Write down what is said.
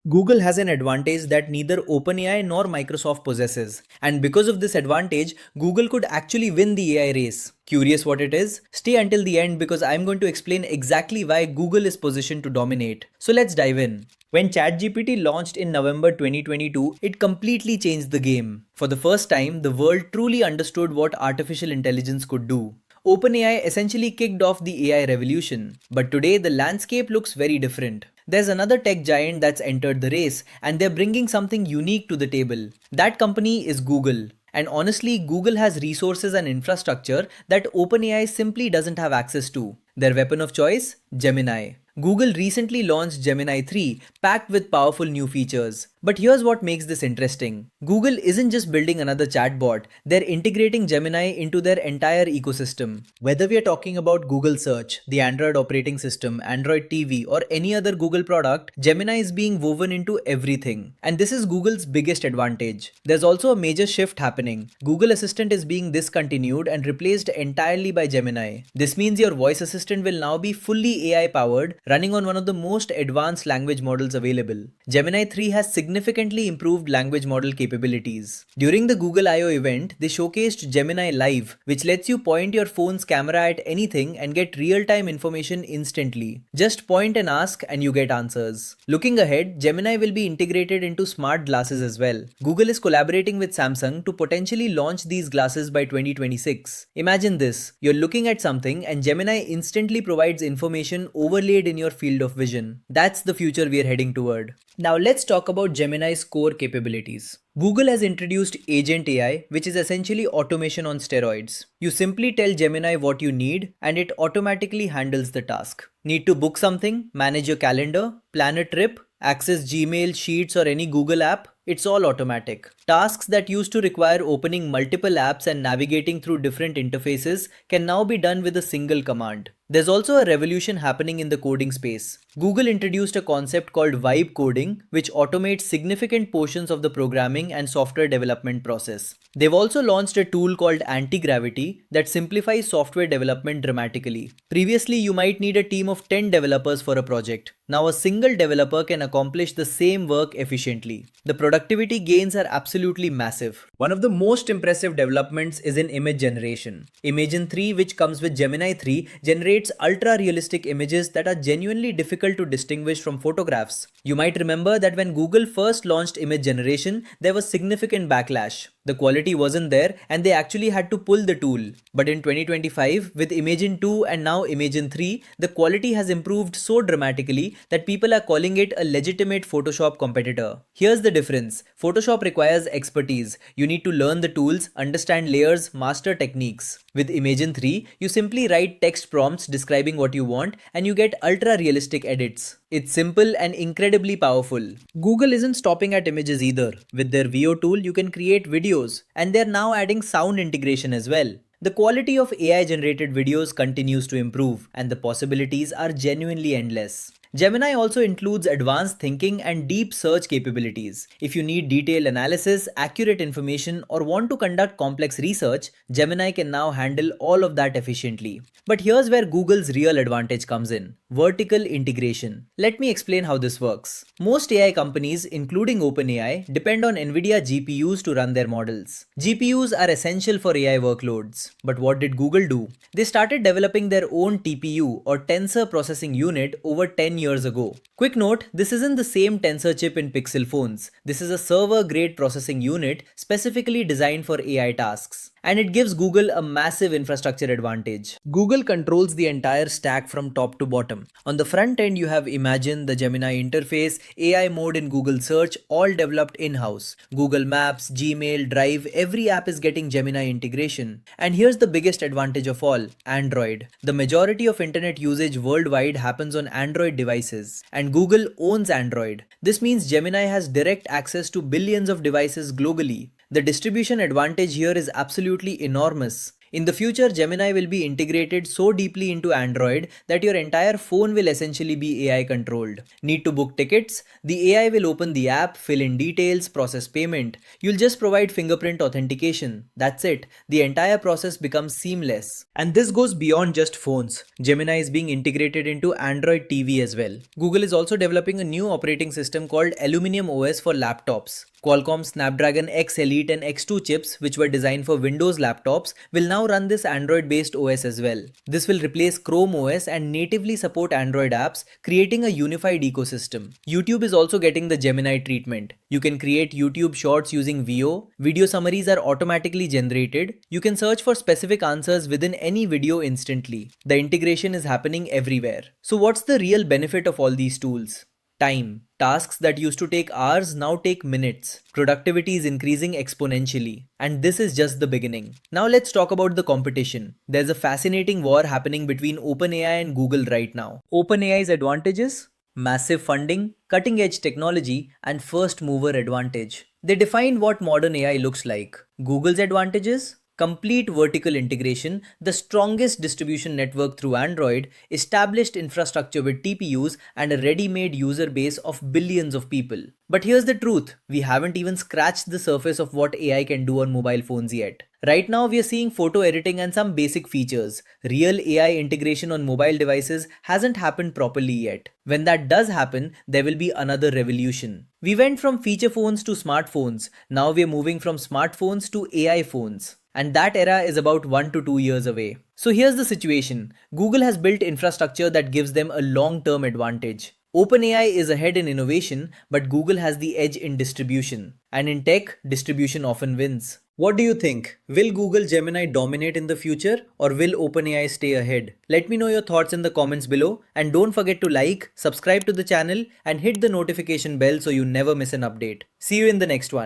Google has an advantage that neither OpenAI nor Microsoft possesses. And because of this advantage, Google could actually win the AI race. Curious what it is? Stay until the end because I'm going to explain exactly why Google is positioned to dominate. So let's dive in. When ChatGPT launched in November 2022, it completely changed the game. For the first time, the world truly understood what artificial intelligence could do. OpenAI essentially kicked off the AI revolution, but today the landscape looks very different. There's another tech giant that's entered the race, and they're bringing something unique to the table. That company is Google. And honestly, Google has resources and infrastructure that OpenAI simply doesn't have access to. Their weapon of choice? Gemini. Google recently launched Gemini 3, packed with powerful new features. But here's what makes this interesting. Google isn't just building another chatbot, they're integrating Gemini into their entire ecosystem. Whether we are talking about Google Search, the Android operating system, Android TV, or any other Google product, Gemini is being woven into everything. And this is Google's biggest advantage. There's also a major shift happening. Google Assistant is being discontinued and replaced entirely by Gemini. This means your voice assistant will now be fully AI powered, running on one of the most advanced language models available. Gemini 3 has significantly improved language model capabilities. During the Google I/O event, they showcased Gemini Live, which lets you point your phone's camera at anything and get real-time information instantly. Just point and ask and you get answers. Looking ahead, Gemini will be integrated into smart glasses as well. Google is collaborating with Samsung to potentially launch these glasses by 2026. Imagine this, you're looking at something and Gemini instantly provides information overlaid in your field of vision. That's the future we are heading toward. Now let's talk about Gemini's core capabilities. Google has introduced Agent AI, which is essentially automation on steroids. You simply tell Gemini what you need and it automatically handles the task. Need to book something, manage your calendar, plan a trip, access Gmail, Sheets or any Google app? It's all automatic. Tasks that used to require opening multiple apps and navigating through different interfaces can now be done with a single command. There's also a revolution happening in the coding space. Google introduced a concept called vibe coding, which automates significant portions of the programming and software development process. They've also launched a tool called anti-gravity that simplifies software development dramatically. Previously, you might need a team of 10 developers for a project. Now a single developer can accomplish the same work efficiently. The productivity gains are absolutely massive. One of the most impressive developments is in image generation. Imagen 3, which comes with Gemini 3, generates ultra-realistic images that are genuinely difficult to distinguish from photographs. You might remember that when Google first launched image generation, there was significant backlash. The quality wasn't there and they actually had to pull the tool. But in 2025, with Imagen 2 and now Imagen 3, the quality has improved so dramatically that people are calling it a legitimate Photoshop competitor. Here's the difference. Photoshop requires expertise. You need to learn the tools, understand layers, master techniques. With Imagen 3, you simply write text prompts describing what you want and you get ultra-realistic edits. It's simple and incredibly powerful. Google isn't stopping at images either. With their VO tool, you can create videos, and they're now adding sound integration as well. The quality of AI generated videos continues to improve, and the possibilities are genuinely endless. Gemini also includes advanced thinking and deep search capabilities. If you need detailed analysis, accurate information, or want to conduct complex research, Gemini can now handle all of that efficiently. But here's where Google's real advantage comes in: vertical integration. Let me explain how this works. Most AI companies, including OpenAI, depend on Nvidia GPUs to run their models. GPUs are essential for AI workloads. But what did Google do? They started developing their own TPU or Tensor Processing Unit over 10 years ago. Quick note, this isn't the same Tensor chip in Pixel phones. This is a server-grade processing unit specifically designed for AI tasks. And it gives Google a massive infrastructure advantage. Google controls the entire stack from top to bottom. On the front end, you have Imagen, the Gemini interface, AI mode in Google Search, all developed in-house. Google Maps, Gmail, Drive, every app is getting Gemini integration. And here's the biggest advantage of all: Android. The majority of internet usage worldwide happens on Android devices, and Google owns Android. This means Gemini has direct access to billions of devices globally. The distribution advantage here is absolutely enormous. In the future, Gemini will be integrated so deeply into Android that your entire phone will essentially be AI controlled. Need to book tickets? The AI will open the app, fill in details, process payment. You'll just provide fingerprint authentication. That's it. The entire process becomes seamless. And this goes beyond just phones. Gemini is being integrated into Android TV as well. Google is also developing a new operating system called Aluminium OS for laptops. Qualcomm Snapdragon X Elite and X2 chips, which were designed for Windows laptops, will now run this Android-based OS as well. This will replace Chrome OS and natively support Android apps, creating a unified ecosystem. YouTube is also getting the Gemini treatment. You can create YouTube shorts using VO, video summaries are automatically generated, you can search for specific answers within any video instantly. The integration is happening everywhere. So what's the real benefit of all these tools? Time. Tasks that used to take hours now take minutes. Productivity is increasing exponentially. And this is just the beginning. Now let's talk about the competition. There's a fascinating war happening between OpenAI and Google right now. OpenAI's advantages? Massive funding, cutting edge technology, and first mover advantage. They define what modern AI looks like. Google's advantages? Complete vertical integration, the strongest distribution network through Android, established infrastructure with TPUs, and a ready-made user base of billions of people. But here's the truth, we haven't even scratched the surface of what AI can do on mobile phones yet. Right now we are seeing photo editing and some basic features. Real AI integration on mobile devices hasn't happened properly yet. When that does happen, there will be another revolution. We went from feature phones to smartphones, now we are moving from smartphones to AI phones. And that era is about 1 to 2 years away. So here's the situation. Google has built infrastructure that gives them a long-term advantage. OpenAI is ahead in innovation, but Google has the edge in distribution. And in tech, distribution often wins. What do you think? Will Google Gemini dominate in the future or will OpenAI stay ahead? Let me know your thoughts in the comments below and don't forget to like, subscribe to the channel and hit the notification bell so you never miss an update. See you in the next one.